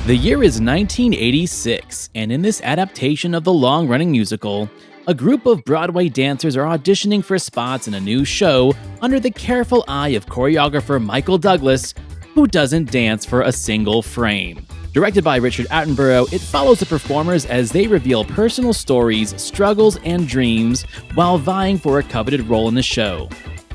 The year is 1986, and in this adaptation of the long-running musical, a group of Broadway dancers are auditioning for spots in a new show under the careful eye of choreographer Michael Douglas, who doesn't dance for a single frame. Directed by Richard Attenborough, it follows the performers as they reveal personal stories, struggles, and dreams while vying for a coveted role in the show.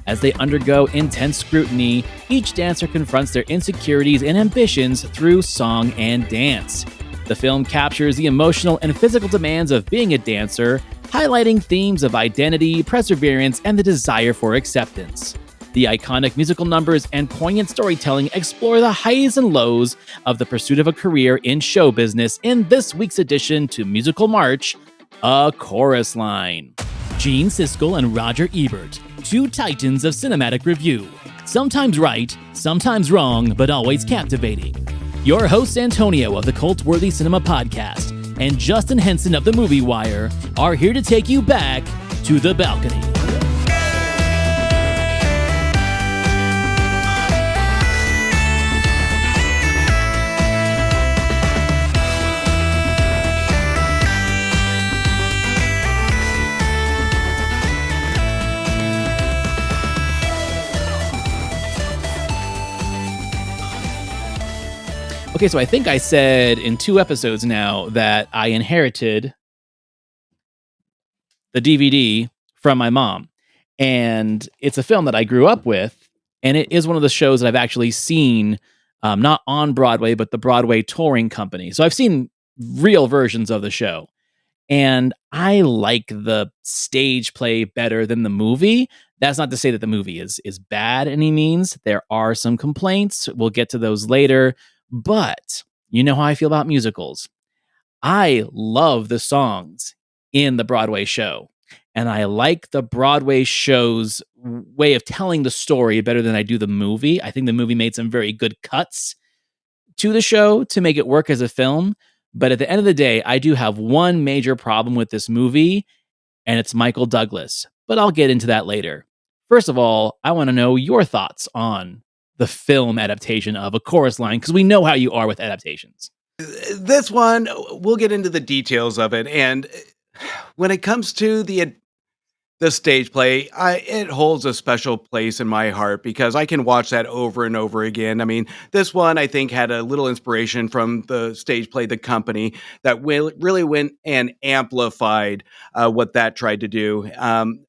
As they undergo intense scrutiny, each dancer confronts their insecurities and ambitions through song and dance. The film captures the emotional and physical demands of being a dancer, highlighting themes of identity, perseverance, and the desire for acceptance. The iconic musical numbers and poignant storytelling explore the highs and lows of the pursuit of a career in show business in this week's edition to Musical March, A Chorus Line. Gene Siskel and Roger Ebert, two titans of cinematic review. Sometimes right, sometimes wrong, but always captivating. Your hosts Antonio of the Cult-Worthy Cinema Podcast and Justin Henson of the Movie Wire are here to take you back to the balcony. Okay, so I think I said in 2 episodes now that I inherited the DVD from my mom. And it's a film that I grew up with. And it is one of the shows that I've actually seen, not on Broadway, but the Broadway touring company. So I've seen real versions of the show. And I like the stage play better than the movie. That's not to say that the movie is bad any means. There are some complaints. We'll get to those later. But you know how I feel about musicals. I love the songs in the Broadway show. And I like the Broadway show's way of telling the story better than I do the movie. I think the movie made some very good cuts to the show to make it work as a film. But at the end of the day, I do have one major problem with this movie, and it's Michael Douglas. But I'll get into that later. First of all, I want to know your thoughts on the film adaptation of A Chorus Line, because we know how you are with adaptations. This one, we'll get into the details of it. And when it comes to the stage play, it holds a special place in my heart because I can watch that over and over again. I mean, this one, I think, had a little inspiration from the stage play The Company that really went and amplified what that tried to do.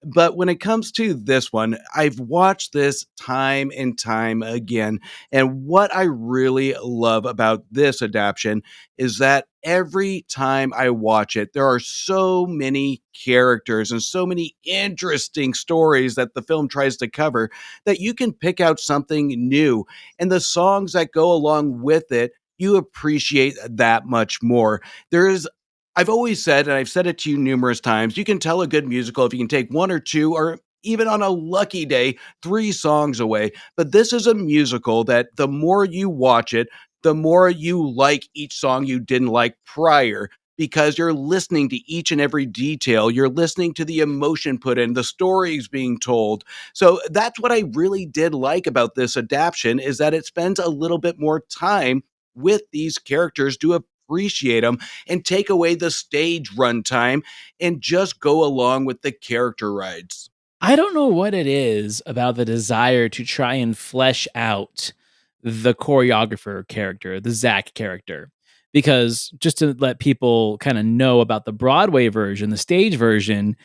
But when it comes to this one, I've watched this time and time again. And what I really love about this adaptation is that every time I watch it, there are so many characters and so many interesting stories that the film tries to cover that you can pick out something new. And the songs that go along with it, you appreciate that much more. I've always said, and I've said it to you numerous times, you can tell a good musical if you can take 1 or 2 or even on a lucky day, 3 songs away. But this is a musical that the more you watch it, the more you like each song you didn't like prior, because you're listening to each and every detail. You're listening to the emotion put in, the stories being told. So that's what I really did like about this adaptation, is that it spends a little bit more time with these characters to appreciate them and take away the stage runtime and just go along with the character rides. I don't know what it is about the desire to try and flesh out the choreographer character, the Zach character. Because just to let people kind of know about the Broadway version, the stage version,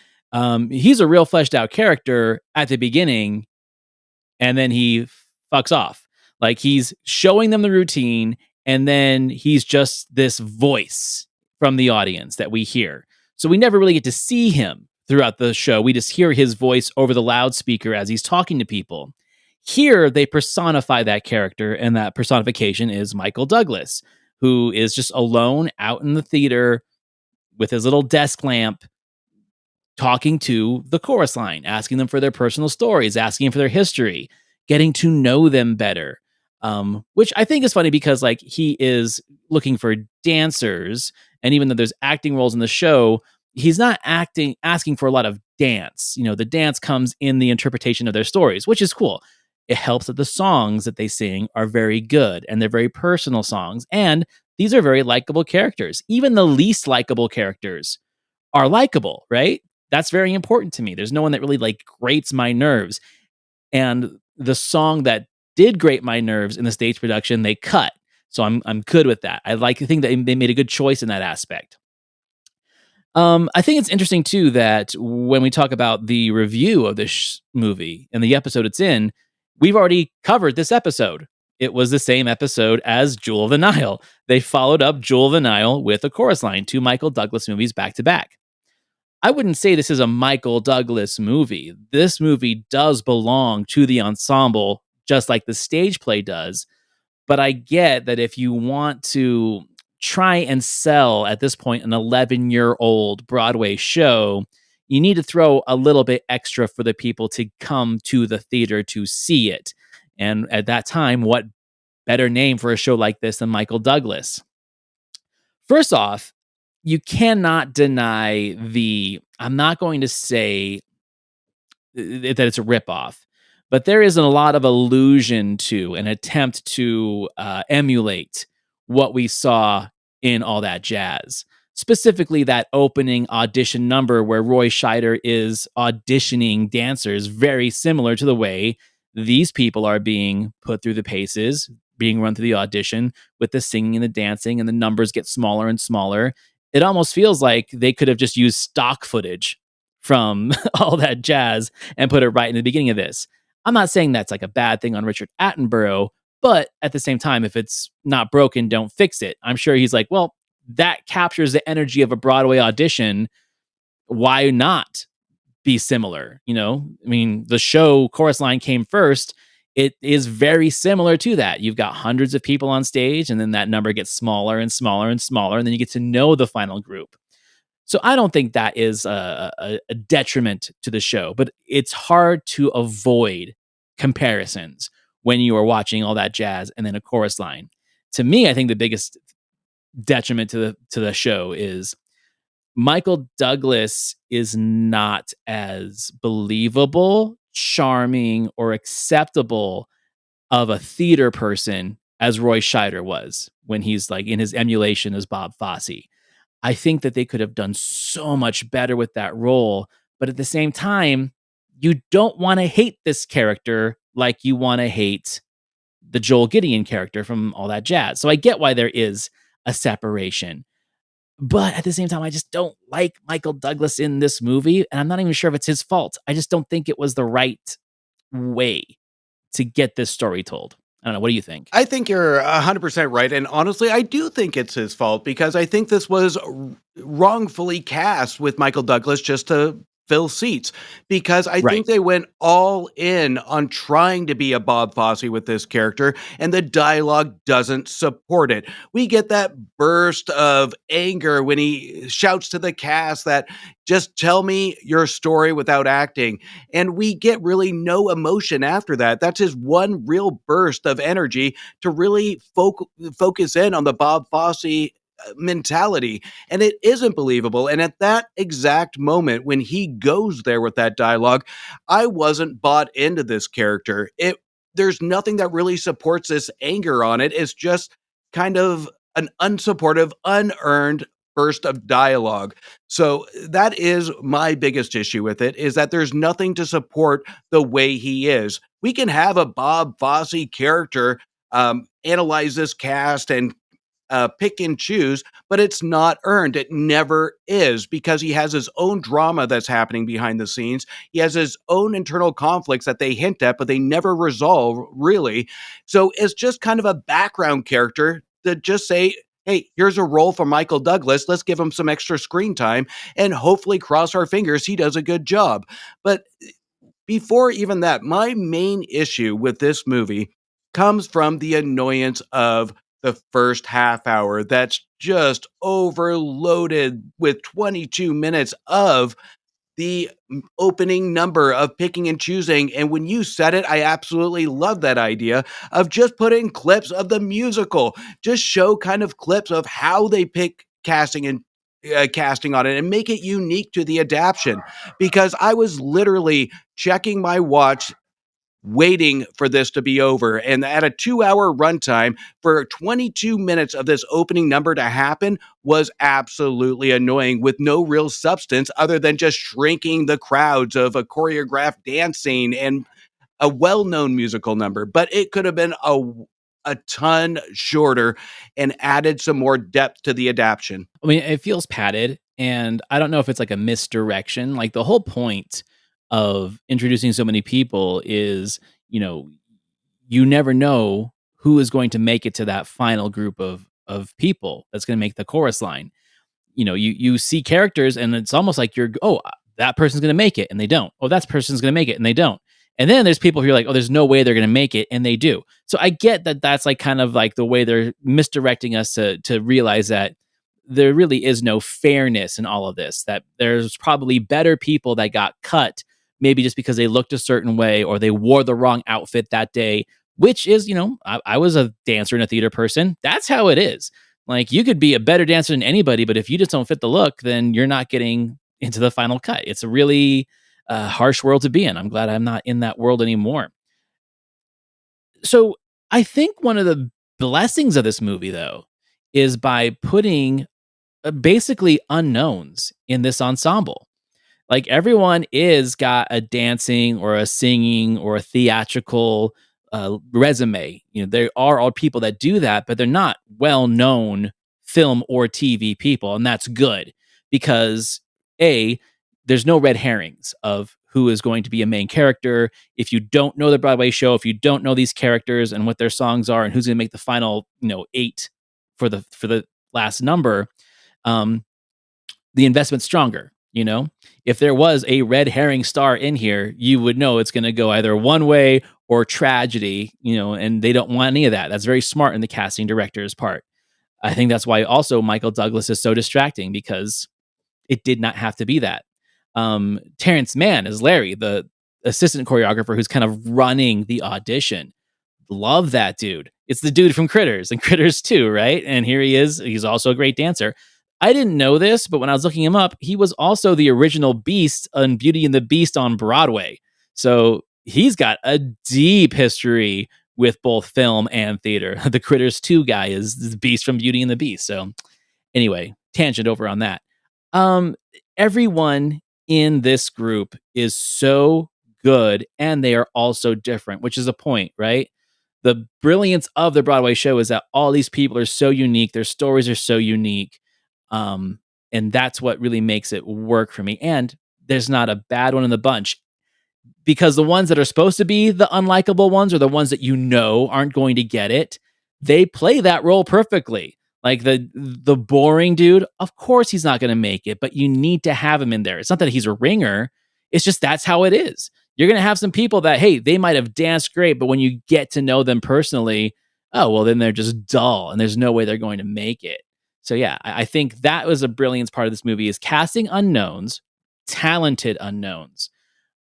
he's a real fleshed out character at the beginning, and then he fucks off. Like, he's showing them the routine, and then he's just this voice from the audience that we hear. So we never really get to see him throughout the show. We just hear his voice over the loudspeaker as he's talking to people. Here, they personify that character, and that personification is Michael Douglas, who is just alone out in the theater with his little desk lamp, talking to the chorus line, asking them for their personal stories, asking for their history, getting to know them better. Which I think is funny because, like, he is looking for dancers, and even though there's acting roles in the show, he's not asking for a lot of dance. You know, the dance comes in the interpretation of their stories, which is cool. It helps that the songs that they sing are very good and they're very personal songs. And these are very likable characters. Even the least likable characters are likable, right? That's very important to me. There's no one that really like grates my nerves. And the song that did grate my nerves in the stage production, they cut. So I'm good with that. I like to think that they made a good choice in that aspect. I think it's interesting too that when we talk about the review of this movie and the episode it's in, we've already covered this episode. It was the same episode as Jewel of the Nile. They followed up Jewel of the Nile with a chorus line, two Michael Douglas movies back to back. I wouldn't say this is a Michael Douglas movie. This movie does belong to the ensemble, just like the stage play does. But I get that if you want to try and sell at this point an 11-year-old Broadway show, you need to throw a little bit extra for the people to come to the theater to see it. And at that time, what better name for a show like this than Michael Douglas? First off, you cannot deny I'm not going to say that it's a ripoff, but there is a lot of allusion to an attempt to emulate what we saw in All That Jazz. Specifically, that opening audition number where Roy Scheider is auditioning dancers, very similar to the way these people are being put through the paces, being run through the audition with the singing and the dancing, and the numbers get smaller and smaller. It almost feels like they could have just used stock footage from All That Jazz and put it right in the beginning of this. I'm not saying that's like a bad thing on Richard Attenborough, but at the same time, if it's not broken, don't fix it. I'm sure he's like, well, that captures the energy of a Broadway audition. Why not be similar? You know, I mean, the show chorus line came first. It is very similar to that. You've got hundreds of people on stage, and then that number gets smaller and smaller and smaller, and then you get to know the final group. So I don't think that is a detriment to the show, but it's hard to avoid comparisons when you are watching All That Jazz and then a chorus line. To me, I think the biggest detriment to the show is Michael Douglas is not as believable, charming, or acceptable of a theater person as Roy Scheider was when he's like in his emulation as Bob Fosse. I think that they could have done so much better with that role. But at the same time, you don't want to hate this character like you want to hate the Joel Gideon character from All That Jazz. So I get why there is a separation. But at the same time, I just don't like Michael Douglas in this movie. And I'm not even sure if it's his fault. I just don't think it was the right way to get this story told. I don't know. What do you think? I think you're 100% right, and honestly, I do think it's his fault because I think this was wrongfully cast with Michael Douglas just to fill seats, because I Right. think they went all in on trying to be a Bob Fosse with this character, and the dialogue doesn't support it. We get that burst of anger when he shouts to the cast that, "Just tell me your story without acting," and we get really no emotion after that. That's his one real burst of energy to really focus in on the Bob Fosse mentality, and it isn't believable. And at that exact moment when he goes there with that dialogue, I wasn't bought into this character. It There's nothing that really supports this anger on it. It's just kind of an unsupportive, unearned burst of dialogue. So that is my biggest issue with it, is that there's nothing to support the way he is. We can have a Bob Fosse character analyze this cast and pick and choose, but it's not earned. It never is, because he has his own drama that's happening behind the scenes. He has his own internal conflicts that they hint at, but they never resolve, really. So it's just kind of a background character to just say, hey, here's a role for Michael Douglas. Let's give him some extra screen time and hopefully cross our fingers he does a good job. But before even that, my main issue with this movie comes from the annoyance of the first half hour that's just overloaded with 22 minutes of the opening number of picking and choosing. And when you said it, I absolutely love that idea of just putting clips of the musical, just show kind of clips of how they pick casting on it and make it unique to the adaptation. Because I was literally checking my watch waiting for this to be over. And at a 2 hour runtime, for 22 minutes of this opening number to happen was absolutely annoying with no real substance other than just shrinking the crowds of a choreographed dance scene and a well-known musical number. But it could have been a ton shorter and added some more depth to the adaptation. I mean, it feels padded, and I don't know if it's like a misdirection. Like the whole point of introducing so many people is, you know, you never know who is going to make it to that final group of people that's going to make the chorus line. You see characters and it's almost like that person's going to make it and they don't. Oh, that person's going to make it and they don't. And then there's people who are like, oh, there's no way they're going to make it and they do. So I get that that's like kind of like the way they're misdirecting us to realize that there really is no fairness in all of this, that there's probably better people that got cut maybe just because they looked a certain way or they wore the wrong outfit that day, which is, I was a dancer and a theater person. That's how it is. Like you could be a better dancer than anybody, but if you just don't fit the look, then you're not getting into the final cut. It's a really harsh world to be in. I'm glad I'm not in that world anymore. So I think one of the blessings of this movie, though, is by putting basically unknowns in this ensemble. Like everyone is got a dancing or a singing or a theatrical resume. There are all people that do that, but they're not well known film or TV people, and that's good because a there's no red herrings of who is going to be a main character. If you don't know the Broadway show, if you don't know these characters and what their songs are and who's going to make the final, eight for the last number, um, the investment's stronger. If there was a red herring star in here, you would know it's going to go either one way or tragedy, and they don't want any of that. That's very smart in the casting director's part. I think that's why also Michael Douglas is so distracting because it did not have to be that. Terrence Mann is Larry, the assistant choreographer who's kind of running the audition. Love that dude. It's the dude from Critters and Critters 2, right? And here he is. He's also a great dancer. I didn't know this, but when I was looking him up, he was also the original Beast on Beauty and the Beast on Broadway. So he's got a deep history with both film and theater. The Critters 2 guy is the Beast from Beauty and the Beast. So anyway, tangent over on that. Um, Everyone in this group is so good and they are also different, which is a point, right? The brilliance of the Broadway show is that all these people are so unique, their stories are so unique. Um, and that's what really makes it work for me. And there's not a bad one in the bunch because the ones that are supposed to be the unlikable ones or the ones that aren't going to get it, they play that role perfectly. Like the boring dude, of course he's not going to make it, but you need to have him in there. It's not that he's a ringer. It's just that's how it is. You're going to have some people that, hey, they might have danced great, but when you get to know them personally, oh, well, then they're just dull and there's no way they're going to make it. So yeah, I think that was a brilliance part of this movie is casting unknowns, talented unknowns.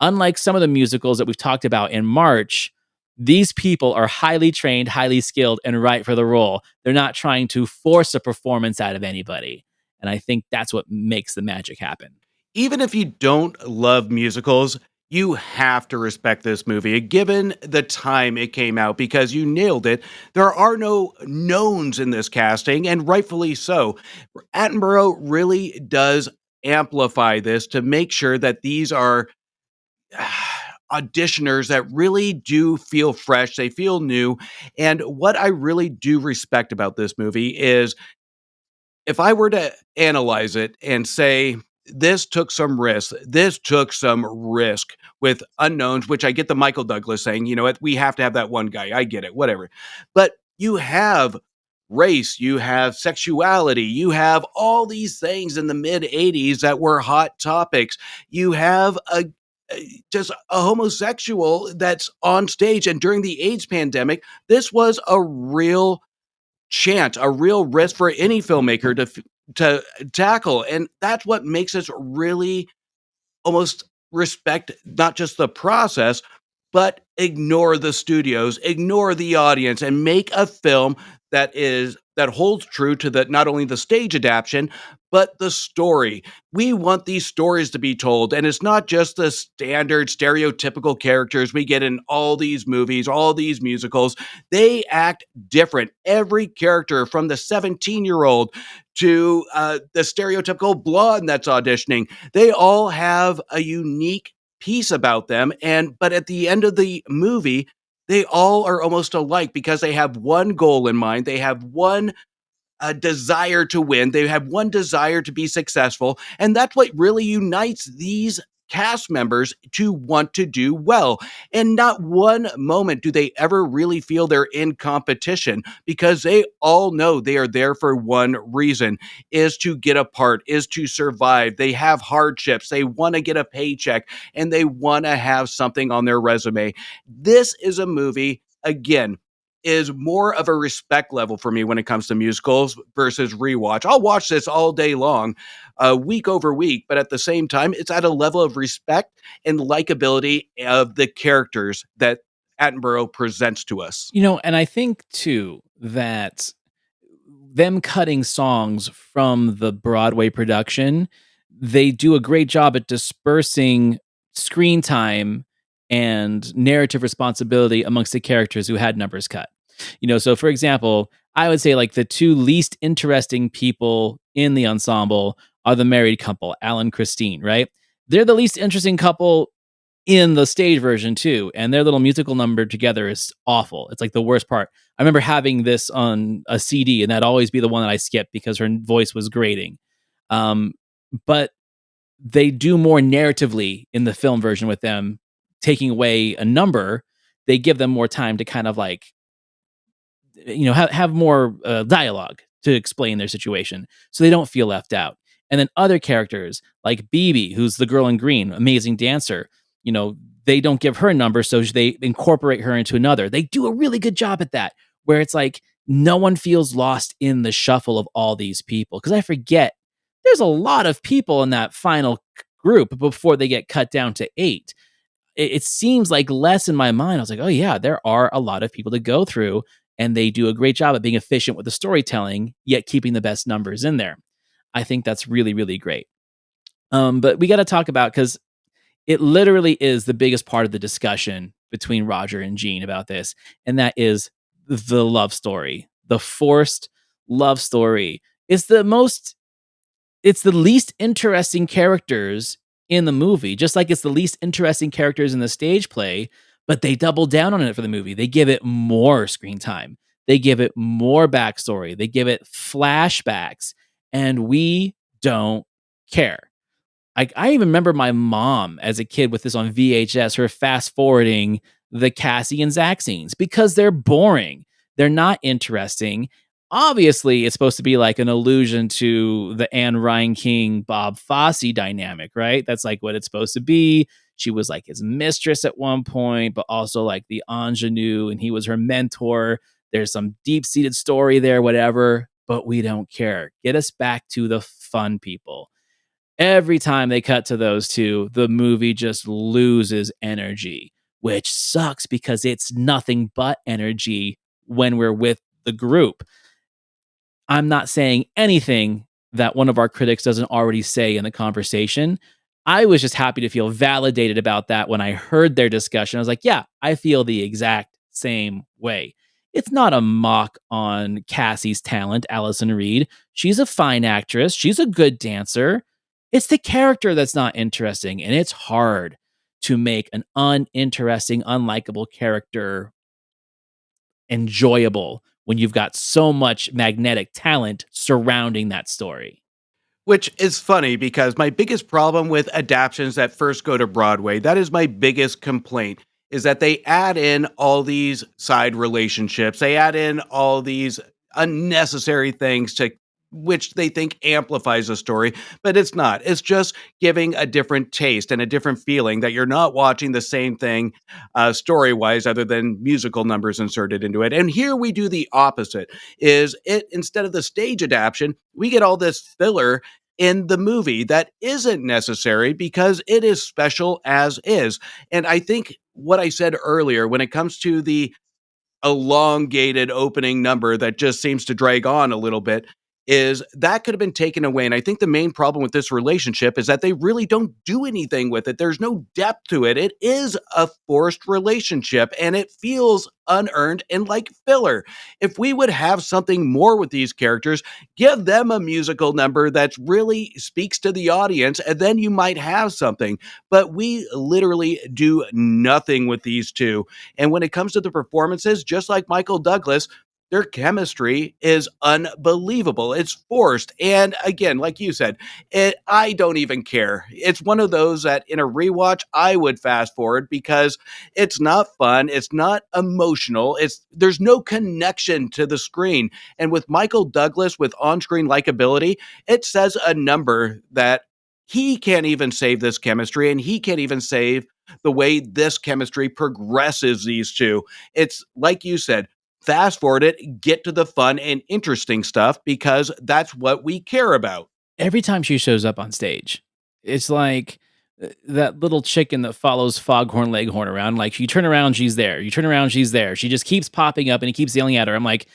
Unlike some of the musicals that we've talked about in March, these people are highly trained, highly skilled, and right for the role. They're not trying to force a performance out of anybody. And I think that's what makes the magic happen. Even if you don't love musicals, you have to respect this movie, given the time it came out, because you nailed it. There are no knowns in this casting, and rightfully so. Attenborough really does amplify this to make sure that these are auditioners that really do feel fresh, they feel new. And what I really do respect about this movie is if I were to analyze it and say, this took some risk with unknowns, which I get the Michael Douglas saying, you know what, we have to have that one guy. I get it, whatever. But you have race, you have sexuality, you have all these things in the mid 80s that were hot topics. You have just a homosexual that's on stage. And during the AIDS pandemic, this was a real chance, a real risk for any filmmaker to tackle, and that's what makes us really almost respect not just the process, but ignore the studios, ignore the audience, and make a film that is that holds true to the not only the stage adaptation, but the story. We want these stories to be told, and it's not just the standard stereotypical characters we get in all these movies, all these musicals. They act different. Every character, from the 17-year-old to the stereotypical blonde that's auditioning, they all have a unique piece about them. And but at the end of the movie, they all are almost alike because they have one goal in mind. They have one a desire to win. They have one desire to be successful. And that's what really unites these cast members to want to do well. And not one moment do they ever really feel they're in competition, because they all know they are there for one reason, is to get a part, is to survive. They have hardships. They want to get a paycheck, and they want to have something on their resume. This is a movie, again, is more of a respect level for me when it comes to musicals versus rewatch. I'll watch this all day long, week over week, but at the same time, it's at a level of respect and likability of the characters that Attenborough presents to us. And I think too that them cutting songs from the Broadway production, they do a great job at dispersing screen time and narrative responsibility amongst the characters who had numbers cut. So for example, I would say like the two least interesting people in the ensemble are the married couple, Alan Christine, right? They're the least interesting couple in the stage version too, and their little musical number together is awful. It's like the worst part. I remember having this on a CD, and that'd always be the one that I skipped because her voice was grating. Um, but they do more narratively in the film version with them taking away a number. They give them more time to kind of like have more dialogue to explain their situation so they don't feel left out. And then other characters like BB, who's the girl in green, amazing dancer, they don't give her a number, so they incorporate her into another. They do a really good job at that, where it's like no one feels lost in the shuffle of all these people. Because I forget, there's a lot of people in that final group before they get cut down to 8. It seems like less in my mind. I was like, oh yeah, there are a lot of people to go through, and they do a great job at being efficient with the storytelling, yet keeping the best numbers in there. I think that's really, really great. But we got to talk about, because it literally is the biggest part of the discussion between Roger and Gene about this, and that is the love story. The forced love story. It's the least interesting characters in the movie, just like it's the least interesting characters in the stage play, but they double down on it for the movie. They give it more screen time. They give it more backstory. They give it flashbacks, and we don't care. I even remember my mom as a kid with this on VHS, her fast forwarding the Cassie and Zach scenes because they're boring. They're not interesting. Obviously, it's supposed to be like an allusion to the Anne Reinking Bob Fosse dynamic, right? That's like what it's supposed to be. She was like his mistress at one point, but also like the ingenue, and he was her mentor. There's some deep seated story there, whatever, but we don't care. Get us back to the fun people. Every time they cut to those two, the movie just loses energy, which sucks because it's nothing but energy when we're with the group. I'm not saying anything that one of our critics doesn't already say in the conversation. I was just happy to feel validated about that when I heard their discussion. I was like, yeah, I feel the exact same way. It's not a mock on Cassie's talent, Alyson Reed. She's a fine actress. She's a good dancer. It's the character that's not interesting, and it's hard to make an uninteresting, unlikable character enjoyable when you've got so much magnetic talent surrounding that story. Which is funny because my biggest problem with adaptations that first go to Broadway, that is my biggest complaint, is that they add in all these side relationships. They add in all these unnecessary things to which they think amplifies the story, but it's not. It's just giving a different taste and a different feeling that you're not watching the same thing story-wise, other than musical numbers inserted into it. And here we do the opposite. Is it, instead of the stage adaptation, we get all this filler in the movie that isn't necessary because it is special as is. And I think what I said earlier, when it comes to the elongated opening number that just seems to drag on a little bit is that could have been taken away. And I think the main problem with this relationship is that they really don't do anything with it. There's no depth to it. It is a forced relationship and it feels unearned and like filler. If we would have something more with these characters, give them a musical number that really speaks to the audience, and then you might have something. But we literally do nothing with these two. And when it comes to the performances, just like Michael Douglas, their chemistry is unbelievable. It's forced. And again, like you said, I don't even care. It's one of those that in a rewatch, I would fast forward because it's not fun. It's not emotional. There's no connection to the screen. And with Michael Douglas with on-screen likability, it says a number that he can't even save this chemistry and he can't even save the way this chemistry progresses these two. It's like you said, fast forward it, get to the fun and interesting stuff because that's what we care about. Every time she shows up on stage, it's like that little chicken that follows Foghorn Leghorn around. Like, you turn around, she's there. You turn around, she's there. She just keeps popping up and he keeps yelling at her. I'm like,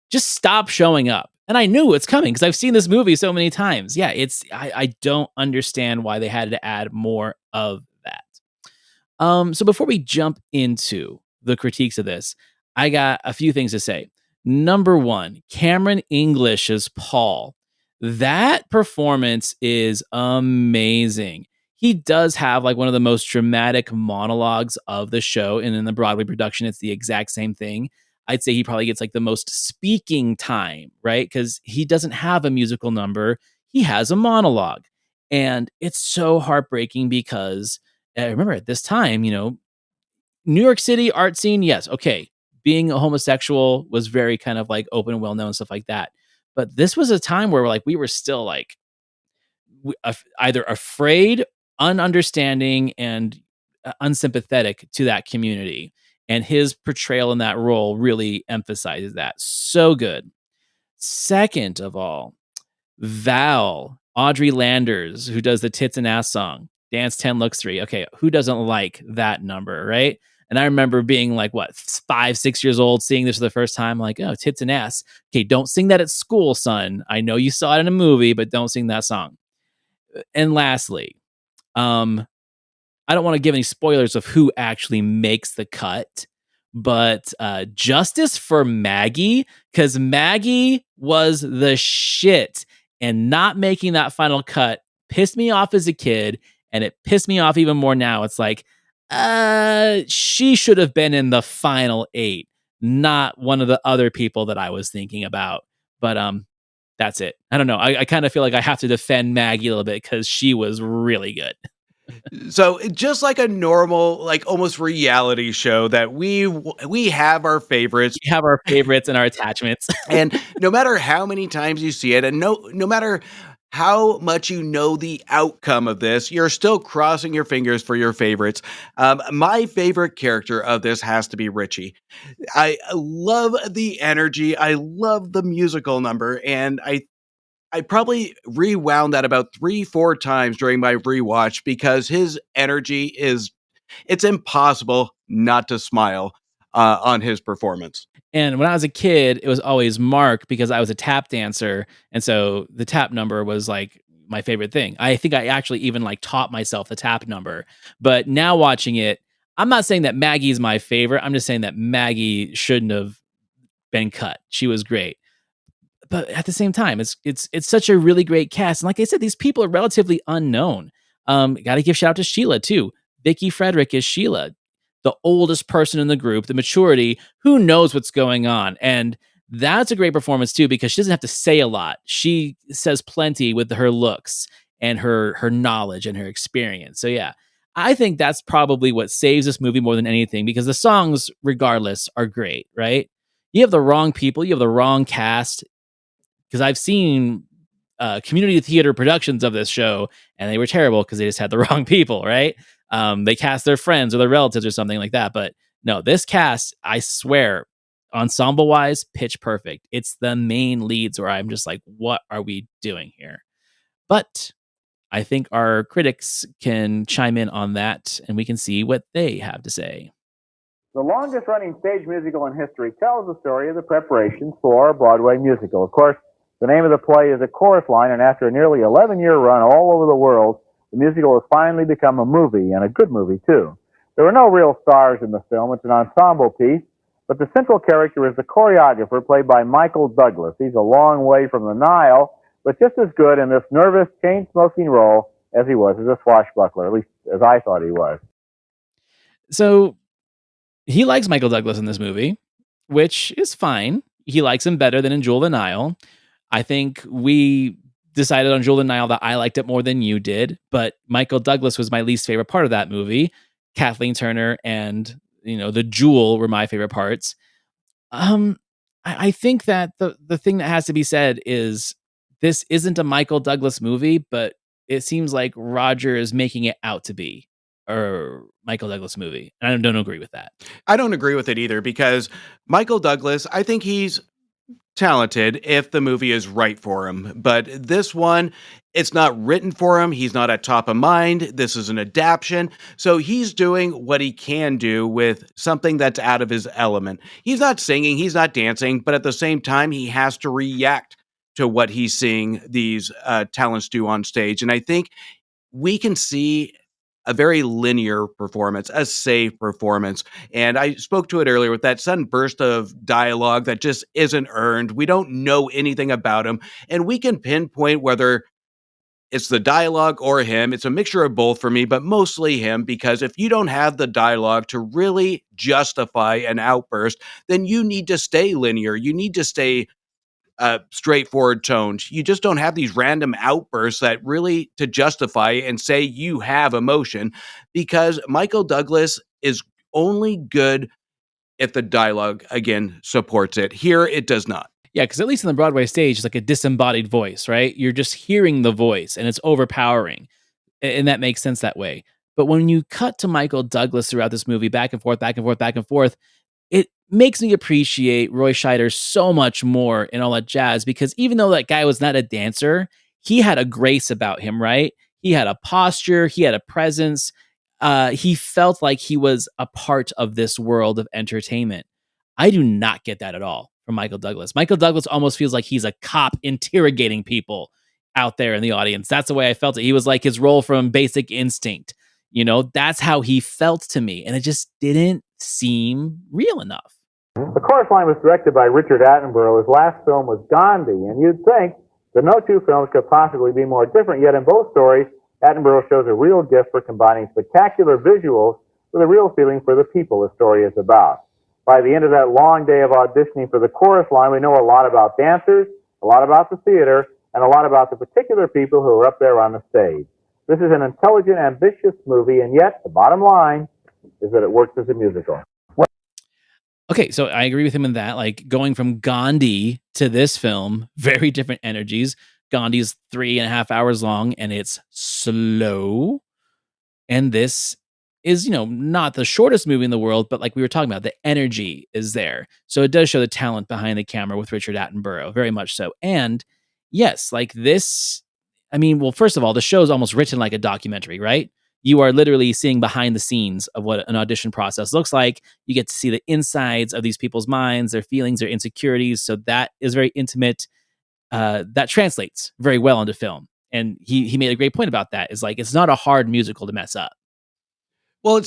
just stop showing up. And I knew it's coming because I've seen this movie so many times. Yeah, I don't understand why they had to add more of that. So before we jump into the critiques of this, I got a few things to say. Number one, Cameron English as Paul. That performance is amazing. He does have like one of the most dramatic monologues of the show, and in the Broadway production, it's the exact same thing. I'd say he probably gets like the most speaking time, right? Because he doesn't have a musical number, he has a monologue. And it's so heartbreaking because remember at this time, New York City art scene, yes, okay. Being a homosexual was very kind of like open and well known, stuff like that. But this was a time where like we were still like either afraid, ununderstanding, and unsympathetic to that community. And his portrayal in that role really emphasizes that. So good. Second of all, Val, Audrey Landers, who does the Tits and Ass song, Dance 10 Looks 3. Okay, who doesn't like that number, right? And I remember being like, what, 5, 6 years old, seeing this for the first time, like, oh, tits and ass. Okay, don't sing that at school, son. I know you saw it in a movie, but don't sing that song. And lastly, um, I don't want to give any spoilers of who actually makes the cut, but justice for Maggie, because Maggie was the shit, and not making that final cut pissed me off as a kid, and it pissed me off even more now. It's like, she should have been in the final 8, not one of the other people that I was thinking about. But that's it. I don't know. I kind of feel like I have to defend Maggie a little bit because she was really good. So just like a normal, like almost reality show that we have our favorites, We have our favorites and our attachments. and no matter how many times you see it, and no matter how much you know the outcome of this, you're still crossing your fingers for your favorites. My favorite character of this has to be Richie. I love the energy. I love the musical number, and I probably rewound that about 3, 4 times during my rewatch because his energy is it's impossible not to smile, on his performance. And when I was a kid, it was always Mark because I was a tap dancer, and so the tap number was like my favorite thing. I think I actually even like taught myself the tap number. But now watching it, I'm not saying that Maggie's my favorite. I'm just saying that Maggie shouldn't have been cut. She was great. But at the same time, it's such a really great cast. And like I said, these people are relatively unknown. Got to give shout out to Sheila too. Vicky Frederick is Sheila, the oldest person in the group, the maturity, who knows what's going on. And that's a great performance too, because she doesn't have to say a lot. She says plenty with her looks and her knowledge and her experience. So yeah, I think that's probably what saves this movie more than anything, because the songs, regardless, are great, right? You have the wrong people, you have the wrong cast, because I've seen community theater productions of this show, and they were terrible because they just had the wrong people, right? They cast their friends or their relatives or something like that. But no, this cast, I swear, ensemble wise, pitch perfect. It's the main leads where I'm just like, what are we doing here? But I think our critics can chime in on that and we can see what they have to say. The longest running stage musical in history tells the story of the preparations for a Broadway musical. Of course, the name of the play is A Chorus Line, and after a nearly 11-year run all over the world, the musical has finally become a movie, and a good movie, too. There are no real stars in the film. It's an ensemble piece, but the central character is the choreographer, played by Michael Douglas. He's a long way from the Nile, but just as good in this nervous, chain-smoking role as he was as a swashbuckler, at least as I thought he was. So he likes Michael Douglas in this movie, which is fine. He likes him better than in Jewel the Nile. I think we decided on Jewel the Nile that I liked it more than you did, but Michael Douglas was my least favorite part of that movie. Kathleen Turner and the Jewel were my favorite parts. I think that the thing that has to be said is this isn't a Michael Douglas movie, but it seems like Roger is making it out to be a Michael Douglas movie. And I don't agree with that. I don't agree with it either because Michael Douglas, I think he's talented if the movie is right for him. But this one, it's not written for him. He's not at top of mind. This is an adaptation. So he's doing what he can do with something that's out of his element. He's not singing, he's not dancing, but at the same time, he has to react to what he's seeing these talents do on stage. And I think we can see a very linear performance, a safe performance. And I spoke to it earlier with that sudden burst of dialogue that just isn't earned. We don't know anything about him. And we can pinpoint whether it's the dialogue or him. It's a mixture of both for me, but mostly him, because if you don't have the dialogue to really justify an outburst, then you need to stay linear. You need to stay straightforward toned. You just don't have these random outbursts that really to justify and say you have emotion, because Michael Douglas is only good if the dialogue, again, supports it. Here, it does not. Yeah, because at least in the Broadway stage, it's like a disembodied voice, right? You're just hearing the voice and it's overpowering. And that makes sense that way. But when you cut to Michael Douglas throughout this movie, back and forth, back and forth, back and forth, it makes me appreciate Roy Scheider so much more in all that jazz, because even though that guy was not a dancer, he had a grace about him, right? He had a posture, he had a presence. He felt like he was a part of this world of entertainment. I do not get that at all from Michael Douglas. Michael Douglas almost feels like he's a cop interrogating people out there in the audience. That's the way I felt it. He was like his role from Basic Instinct. That's how he felt to me. And it just didn't seem real enough. The Chorus Line was directed by Richard Attenborough. His last film was Gandhi, and you'd think that no two films could possibly be more different, yet in both stories, Attenborough shows a real gift for combining spectacular visuals with a real feeling for the people the story is about. By the end of that long day of auditioning for the Chorus Line, we know a lot about dancers, a lot about the theater, and a lot about the particular people who are up there on the stage. This is an intelligent, ambitious movie, and yet the bottom line is that it works as a musical. Okay, so I agree with him in that. Like, going from Gandhi to this film, very different energies. Gandhi's 3.5 hours long and it's slow. And this is, not the shortest movie in the world, but like we were talking about, the energy is there. So it does show the talent behind the camera with Richard Attenborough, very much so. And yes, like this, well, first of all, the show is almost written like a documentary, right? You are literally seeing behind the scenes of what an audition process looks like. You get to see the insides of these people's minds, their feelings, their insecurities. So that is very intimate. That translates very well into film. And he made a great point about that. Is like, it's not a hard musical to mess up. Well,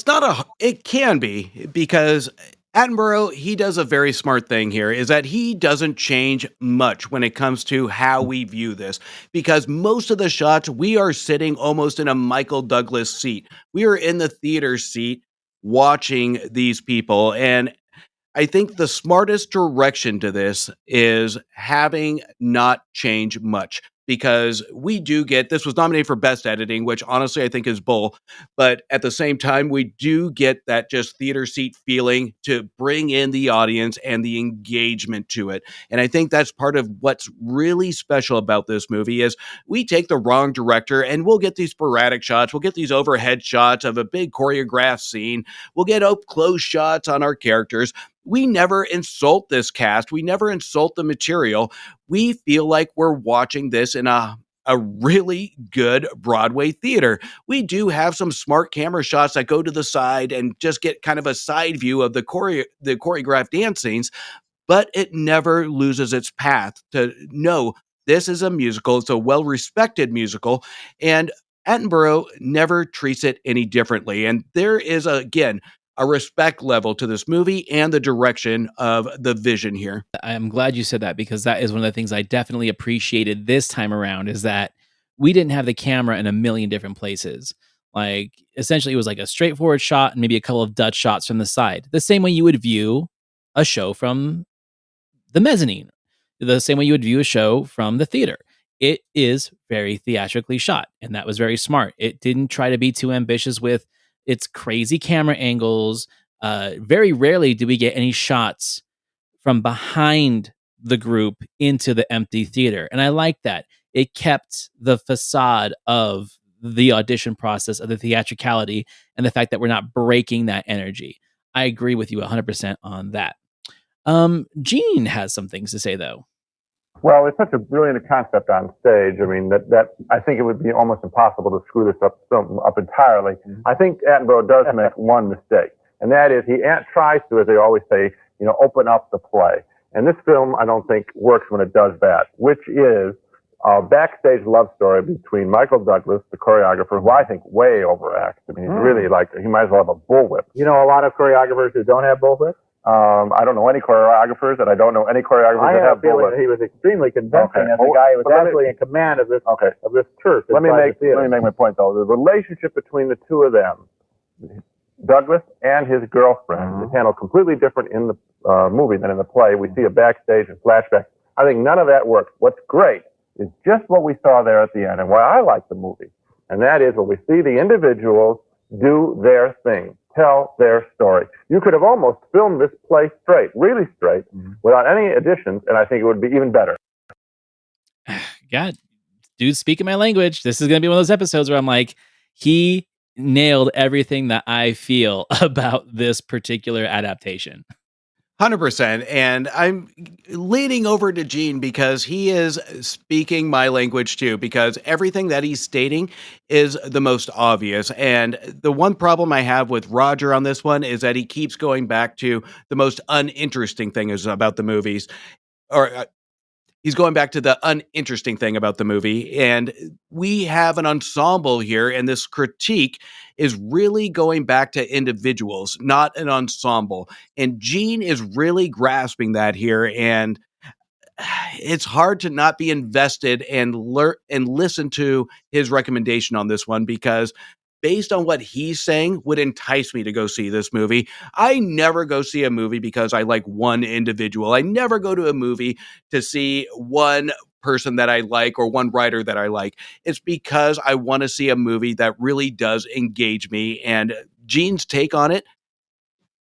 it can be, because Attenborough, he does a very smart thing here, is that he doesn't change much when it comes to how we view this, because most of the shots, we are sitting almost in a Michael Douglas seat. We are in the theater seat watching these people. And I think the smartest direction to this is having not change much, because we do get, this was nominated for best editing, which honestly I think is bull, but at the same time we do get that just theater seat feeling to bring in the audience and the engagement to it. And I think that's part of what's really special about this movie is we take the wrong director and we'll get these sporadic shots, we'll get these overhead shots of a big choreographed scene, we'll get up close shots on our characters. We never insult this cast. We never insult the material. We feel like we're watching this in a a really good Broadway theater. We do have some smart camera shots that go to the side and just get kind of a side view of the choreographed dance scenes, but it never loses its path to no, this is a musical. It's a well respected musical, and Attenborough never treats it any differently. And there is, again, a respect level to this movie and the direction of the vision here. I'm glad you said that because that is one of the things I definitely appreciated this time around is that we didn't have the camera in a million different places. Like essentially it was like a straightforward shot and maybe a couple of Dutch shots from the side. The same way you would view a show from the mezzanine, the same way you would view a show from the theater. It is very theatrically shot, and that was very smart. It didn't try to be too ambitious with its crazy camera angles. Very rarely do we get any shots from behind the group into the empty theater. And I like that. It kept the facade of the audition process, of the theatricality, and the fact that we're not breaking that energy. I agree with you 100% on that. Gene has some things to say, though. Well, it's such a brilliant concept on stage. I mean, that I think it would be almost impossible to screw this up entirely. I think Attenborough does make one mistake, and that is he tries to, as they always say, open up the play. And this film, I don't think, works when it does that, which is a backstage love story between Michael Douglas, the choreographer, who I think way overacts. I mean, he's really he might as well have a bullwhip. You know a lot of choreographers who don't have bullwhips? I don't know any choreographers, and I don't know any choreographers that have bullwhips. He was extremely convincing as a guy who was actually in command of this church. Let me make my point, though. The relationship between the two of them, Douglas and his girlfriend, is handled completely different in the movie than in the play. We see a backstage and flashback. I think none of that works. What's great is just what we saw there at the end, and why I like the movie, and that is when we see the individuals do their thing, tell their story. You could have almost filmed this play straight, really straight, without any additions, and I think it would be even better. God, dude, speaking my language, this is going to be one of those episodes where I'm like, he nailed everything that I feel about this particular adaptation. 100%. And I'm leaning over to Gene because he is speaking my language too, because everything that he's stating is the most obvious. And the one problem I have with Roger on this one is that he keeps going back to the most uninteresting thing is about the movies, or he's going back to the uninteresting thing about the movie. And we have an ensemble here, and this critique is really going back to individuals, not an ensemble. And Gene is really grasping that here. And it's hard to not be invested and learn and listen to his recommendation on this one because based on what he's saying would entice me to go see this movie. I never go see a movie because I like one individual. I never go to a movie to see one person that I like or one writer that I like. It's because I want to see a movie that really does engage me, and Gene's take on it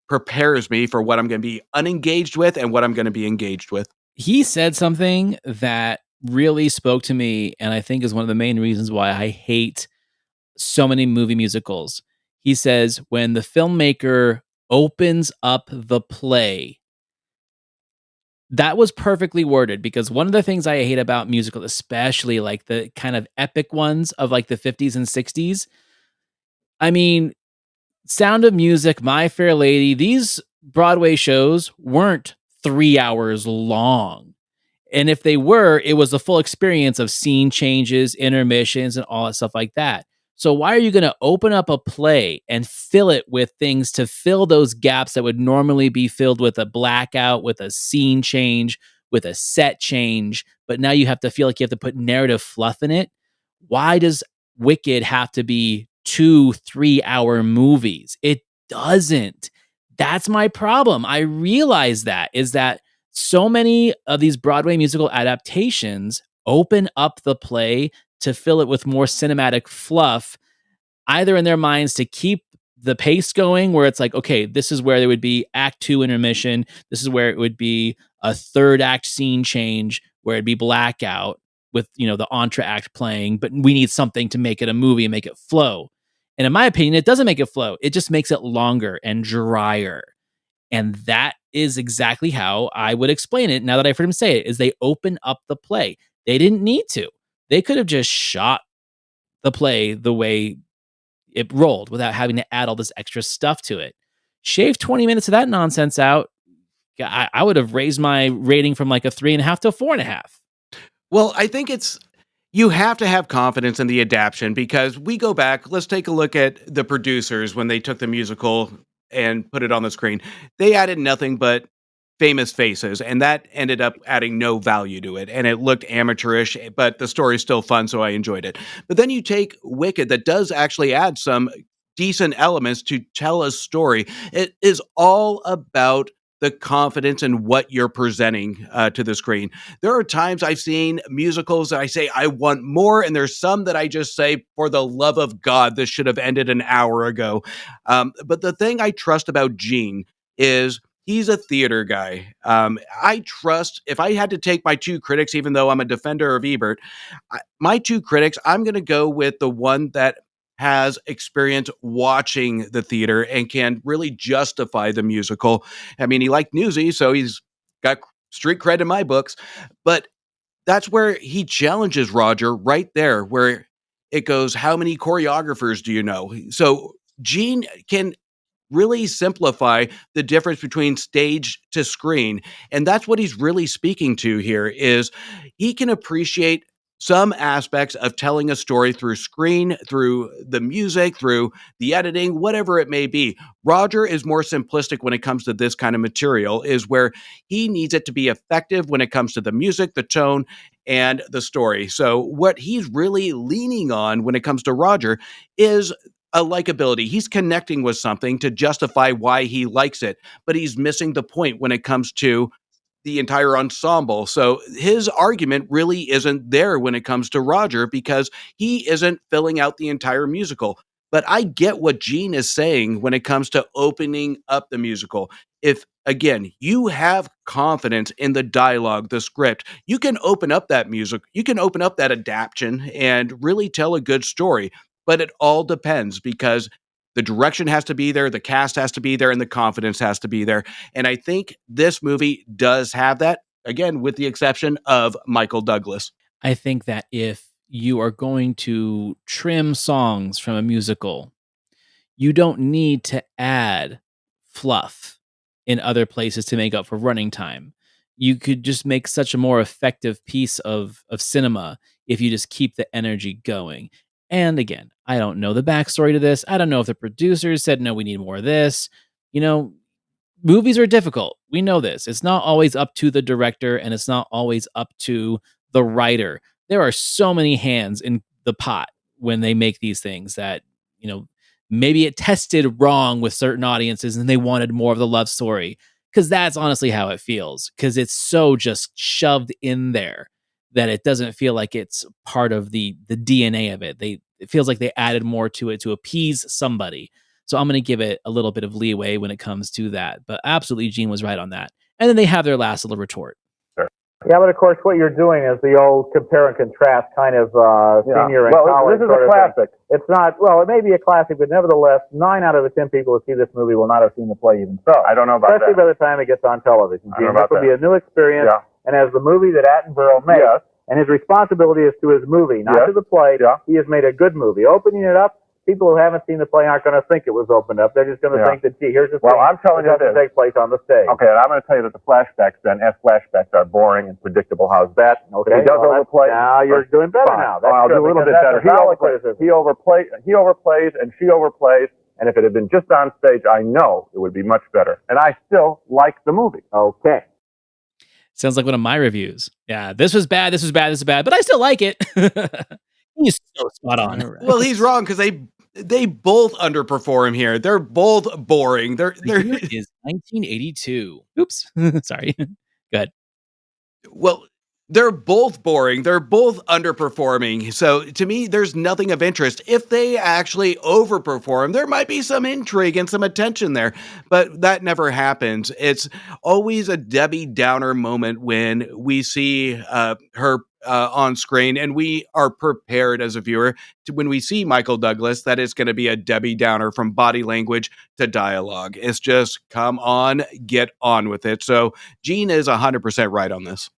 prepares me for what I'm going to be unengaged with and what I'm going to be engaged with. He said something that really spoke to me, and I think is one of the main reasons why I hate so many movie musicals. He says, when the filmmaker opens up the play, that was perfectly worded because one of the things I hate about musicals, especially like the kind of epic ones of like the 50s and 60s, I mean, Sound of Music, My Fair Lady, these Broadway shows weren't 3 hours long. And if they were, it was the full experience of scene changes, intermissions, and all that stuff like that. So why are you going to open up a play and fill it with things to fill those gaps that would normally be filled with a blackout, with a scene change, with a set change, but now you have to feel like you have to put narrative fluff in it? Why does Wicked have to be 2-3 hour movies? It doesn't. That's my problem. I realize that is that so many of these Broadway musical adaptations open up the play to fill it with more cinematic fluff, either in their minds to keep the pace going, where it's like, okay, this is where there would be act 2 intermission. This is where it would be a third act scene change, where it'd be blackout with, the entr'acte playing, but we need something to make it a movie and make it flow. And in my opinion, it doesn't make it flow. It just makes it longer and drier. And that is exactly how I would explain it now that I've heard him say it, is they open up the play. They didn't need to. They could have just shot the play the way it rolled without having to add all this extra stuff to it. Shave 20 minutes of that nonsense out. I would have raised my rating from like a 3.5 to a 4.5. Well, I think you have to have confidence in the adaptation because we go back, let's take a look at the producers when they took the musical and put it on the screen. They added nothing but famous faces, and that ended up adding no value to it. And it looked amateurish, but the story's still fun, so I enjoyed it. But then you take Wicked, that does actually add some decent elements to tell a story. It is all about the confidence in what you're presenting to the screen. There are times I've seen musicals that I say, I want more. And there's some that I just say, for the love of God, this should have ended an hour ago. But the thing I trust about Gene is he's a theater guy. I trust, if I had to take my two critics, even though I'm a defender of Ebert, my two critics, I'm going to go with the one that has experience watching the theater and can really justify the musical. I mean, he liked Newsy, so he's got street cred in my books, but that's where he challenges Roger right there, where it goes, how many choreographers do you know? So Gene can really simplify the difference between stage to screen. And that's what he's really speaking to here is he can appreciate some aspects of telling a story through screen, through the music, through the editing, whatever it may be. Roger is more simplistic when it comes to this kind of material, is where he needs it to be effective when it comes to the music, the tone, and the story. So what he's really leaning on when it comes to Roger is a likability. He's connecting with something to justify why he likes it, but he's missing the point when it comes to the entire ensemble. So his argument really isn't there when it comes to Roger because he isn't filling out the entire musical. But I get what Gene is saying when it comes to opening up the musical. If, again, you have confidence in the dialogue, the script, you can open up that music, you can open up that adaptation and really tell a good story. But it all depends because the direction has to be there, the cast has to be there, and the confidence has to be there. And I think this movie does have that, again, with the exception of Michael Douglas. I think that if you are going to trim songs from a musical, you don't need to add fluff in other places to make up for running time. You could just make such a more effective piece of cinema if you just keep the energy going. And again, I don't know the backstory to this. I don't know if the producers said, no, we need more of this. You know, movies are difficult. We know this. It's not always up to the director and it's not always up to the writer. There are so many hands in the pot when they make these things that, you know, maybe it tested wrong with certain audiences and they wanted more of the love story. Cause that's honestly how it feels. Cause it's so just shoved in there that it doesn't feel like it's part of the DNA of it. It feels like they added more to it to appease somebody. So I'm going to give it a little bit of leeway when it comes to that. But absolutely, Gene was right on that. And then they have their last little retort. Yeah, but of course, what you're doing is the old compare and contrast kind of senior and college. This is a classic. It's not, well, it may be a classic, but nevertheless, 9 out of the 10 people who see this movie will not have seen the play even so. I don't know about Especially that. by the time it gets on television. I don't know This about will be a that. new experience, Yeah. and as the movie that Attenborough made, Yes. and his responsibility is to his movie, not Yes. to the play, Yeah. he has made a good movie. Opening it up, people who haven't seen the play aren't going to think it was opened up. They're just going to Yeah. think that, gee, here's the Well, thing I'm telling that you doesn't this. take place on the stage. Okay, and I'm going to tell you that the flashbacks then, as flashbacks are boring and predictable. How's that? Okay, If he does well, overplay. now you're doing better Fine. now. Well, I'll good, do a little because bit that's better. a solid criticism. He overplays and she overplays, and if it had been just on stage, I know it would be much better. And I still like the movie. Okay. Sounds like one of my reviews. Yeah, this was bad, this was bad, this is bad, but I still like it. He's so spot on. Right. Well, he's wrong because they both underperform here. They're both boring. The year is 1982. Oops. Sorry. Go ahead. Well, they're both boring. They're both underperforming. So to me, there's nothing of interest. If they actually overperform, there might be some intrigue and some attention there, but that never happens. It's always a Debbie Downer moment when we see her on screen, and we are prepared as a viewer to, when we see Michael Douglas, that it's going to be a Debbie Downer from body language to dialogue. It's just, come on, get on with it. So Gene is 100% right on this.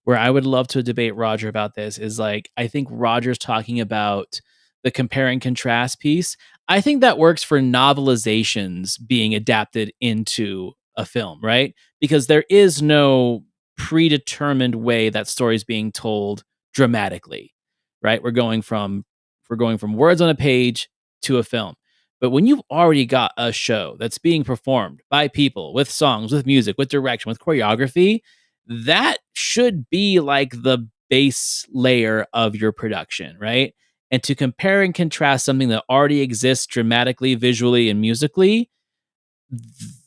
where I would love to debate Roger about this is like, I think Roger's talking about the compare and contrast piece. I think that works for novelizations being adapted into a film, right? Because there is no predetermined way that story is being told dramatically, right? We're going from words on a page to a film. But when you've already got a show that's being performed by people with songs, with music, with direction, with choreography, that should be like the base layer of your production, right? And to compare and contrast something that already exists dramatically, visually, and musically,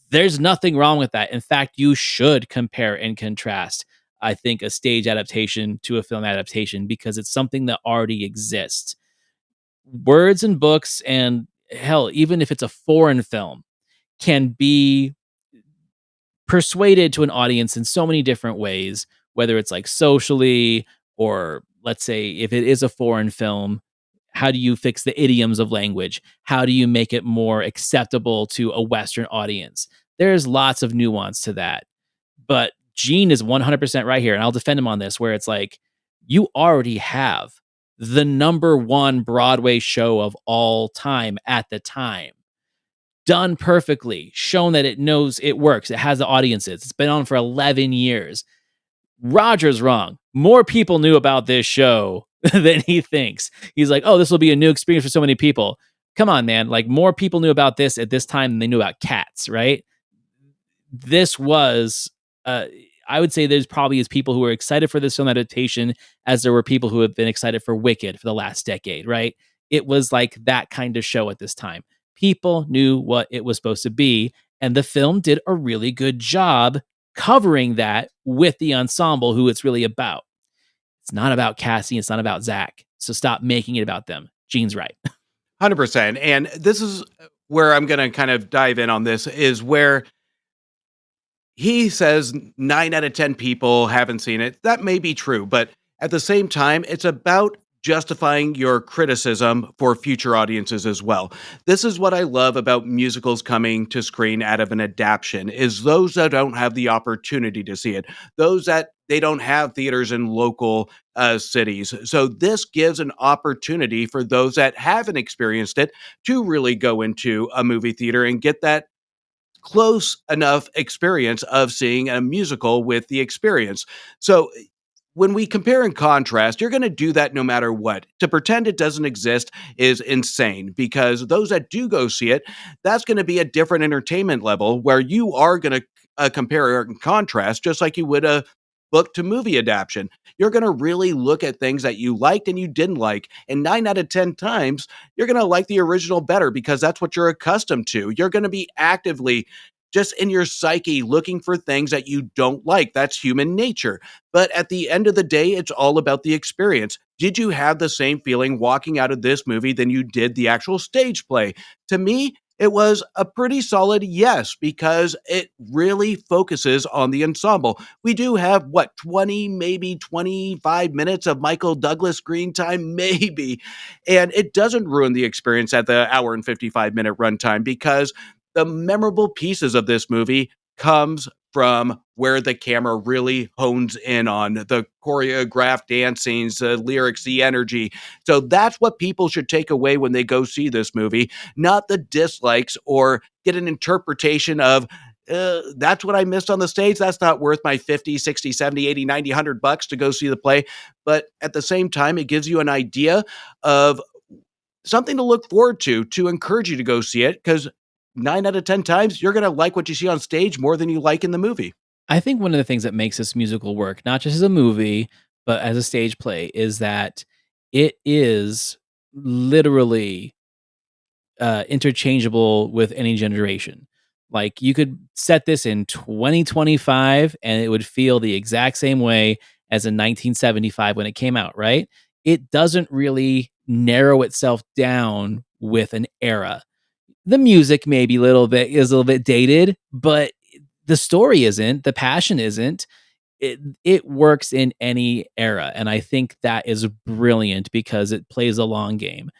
there's nothing wrong with that. In fact, you should compare and contrast, I think, a stage adaptation to a film adaptation because it's something that already exists. Words and books, and hell, even if it's a foreign film, can be persuaded to an audience in so many different ways, whether it's like socially, or let's say if it is a foreign film, how do you fix the idioms of language? How do you make it more acceptable to a Western audience? There's lots of nuance to that. But Gene is 100% right here, and I'll defend him on this, where it's like, you already have the number one Broadway show of all time at the time, done perfectly, shown that it knows it works. It has the audiences. It's been on for 11 years. Roger's wrong. More people knew about this show than he thinks. He's like, oh, this will be a new experience for so many people. Come on, man. Like, more people knew about this at this time than they knew about Cats, right? This was, I would say there's probably is people who were excited for this film adaptation as there were people who have been excited for Wicked for the last decade, right? It was like that kind of show at this time. People knew what it was supposed to be, and the film did a really good job covering that with the ensemble who it's really about. It's not about Cassie, it's not about Zach. So stop making it about them. Gene's right. 100%. And this is where I'm going to kind of dive in on this, is where he says 9 out of 10 people haven't seen it. That may be true, but at the same time, it's about justifying your criticism for future audiences as well. This is what I love about musicals coming to screen out of an adaptation, is those that don't have the opportunity to see it, those that they don't have theaters in local cities. So this gives an opportunity for those that haven't experienced it to really go into a movie theater and get that close enough experience of seeing a musical with the experience. So when we compare and contrast, you're going to do that no matter what. To pretend it doesn't exist is insane, because those that do go see it, that's going to be a different entertainment level where you are going to compare and contrast just like you would a book to movie adaptation. You're going to really look at things that you liked and you didn't like. And 9 out of 10 times, you're going to like the original better because that's what you're accustomed to. You're going to be actively just in your psyche looking for things that you don't like. That's human nature. But at the end of the day, it's all about the experience. Did you have the same feeling walking out of this movie than you did the actual stage play? To me, it was a pretty solid yes, because it really focuses on the ensemble. We do have, what, 20, maybe 25 minutes of Michael Douglas screen time, maybe. And it doesn't ruin the experience at the hour and 55-minute runtime, because the memorable pieces of this movie comes from where the camera really hones in on the choreographed dance scenes, the lyrics, the energy. So that's what people should take away when they go see this movie, not the dislikes or get an interpretation of, that's what I missed on the stage. That's not worth my 50, 60, 70, 80, 90, 100 bucks to go see the play. But at the same time, it gives you an idea of something to look forward to encourage you to go see it, because 9 out of 10 times, you're going to like what you see on stage more than you like in the movie. I think one of the things that makes this musical work, not just as a movie, but as a stage play, is that it is literally interchangeable with any generation. Like, you could set this in 2025 and it would feel the exact same way as in 1975 when it came out, right? It doesn't really narrow itself down with an era. The music maybe is a little bit dated, but the story isn't, the passion isn't. It works in any era, and I think that is brilliant because it plays a long game.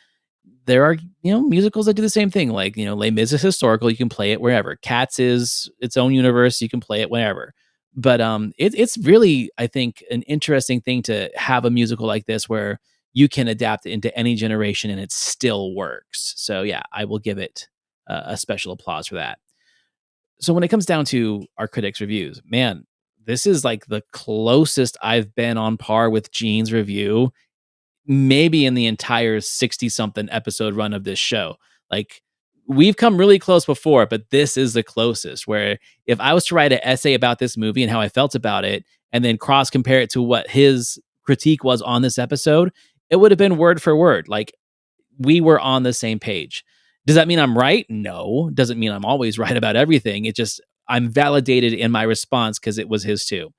There are, musicals that do the same thing. Like, Les Mis is historical, you can play it wherever. Cats is its own universe, you can play it wherever. But it's really, I think, an interesting thing to have a musical like this where you can adapt it into any generation and it still works. So yeah, I will give it a special applause for that. So when it comes down to our critics' reviews, man, this is like the closest I've been on par with Gene's review, maybe in the entire 60 something episode run of this show. Like, we've come really close before, but this is the closest. Where if I was to write an essay about this movie and how I felt about it, and then cross compare it to what his critique was on this episode, it would have been word for word. Like, we were on the same page. Does that mean I'm right? No. Doesn't mean I'm always right about everything. It just, I'm validated in my response because it was his too.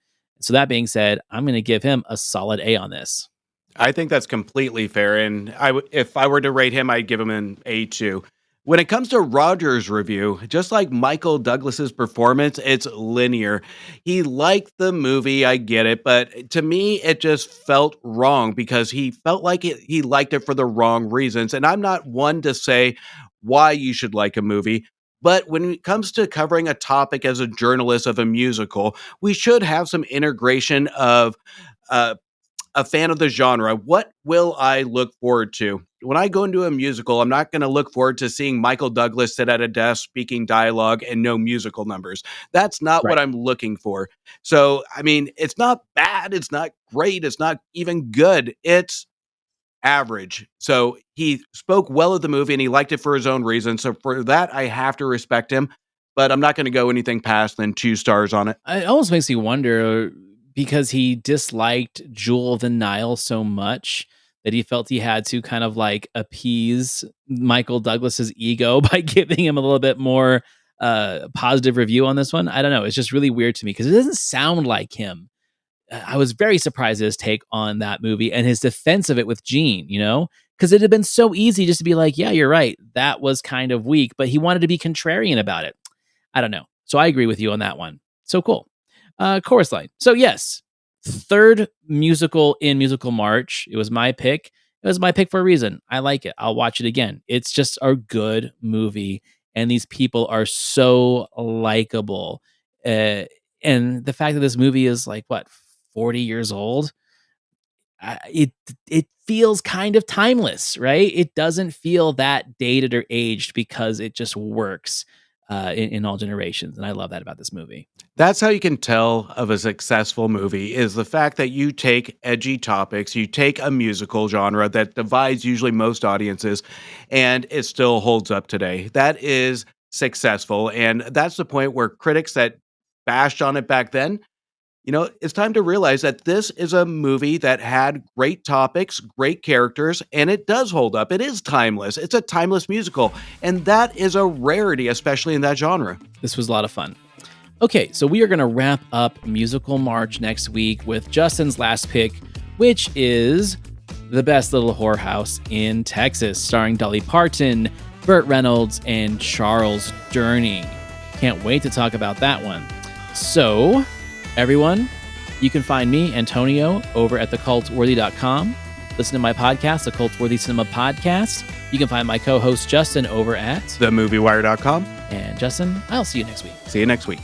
So that being said, I'm going to give him a solid A on this. I think that's completely fair, and if I were to rate him, I'd give him an A2. When it comes to Roger's review, just like Michael Douglas's performance, it's linear. He liked the movie, I get it, but to me, it just felt wrong because he felt like he liked it for the wrong reasons. And I'm not one to say why you should like a movie. But when it comes to covering a topic as a journalist of a musical, we should have some integration of uh, a fan of the genre. What will I look forward to? When I go into a musical, I'm not going to look forward to seeing Michael Douglas sit at a desk speaking dialogue and no musical numbers. That's not what Right. I'm looking for. So, I mean, it's not bad. It's not great. It's not even good. It's average. So he spoke well of the movie and he liked it for his own reasons. So for that, I have to respect him. But I'm not going to go anything past than 2 stars on it. It almost makes me wonder because he disliked Jewel of the Nile so much that he felt he had to kind of like appease Michael Douglas's ego by giving him a little bit more positive review on this one. I don't know. It's just really weird to me because it doesn't sound like him. I was very surprised at his take on that movie and his defense of it with Gene, because it had been so easy just to be like, yeah, you're right. That was kind of weak, but he wanted to be contrarian about it. I don't know. So I agree with you on that one. So cool. Chorus line. So yes, third musical in Musical March. It was my pick. It was my pick for a reason. I like it. I'll watch it again. It's just a good movie, and these people are so likable. And the fact that this movie is like 40 years old, it feels kind of timeless, right? It doesn't feel that dated or aged because it just works in all generations, and I love that about this movie. That's how you can tell of a successful movie is the fact that you take edgy topics, you take a musical genre that divides usually most audiences, and it still holds up today. That is successful. And that's the point where critics that bashed on it back then, it's time to realize that this is a movie that had great topics, great characters, and it does hold up. It is timeless. It's a timeless musical. And that is a rarity, especially in that genre. This was a lot of fun. Okay, so we are going to wrap up Musical March next week with Justin's last pick, which is The Best Little Whorehouse in Texas, starring Dolly Parton, Burt Reynolds, and Charles Durning. Can't wait to talk about that one. So, everyone, you can find me, Antonio, over at thecultworthy.com. Listen to my podcast, The Cultworthy Cinema Podcast. You can find my co-host Justin over at TheMovieWire.com. And Justin, I'll see you next week. See you next week.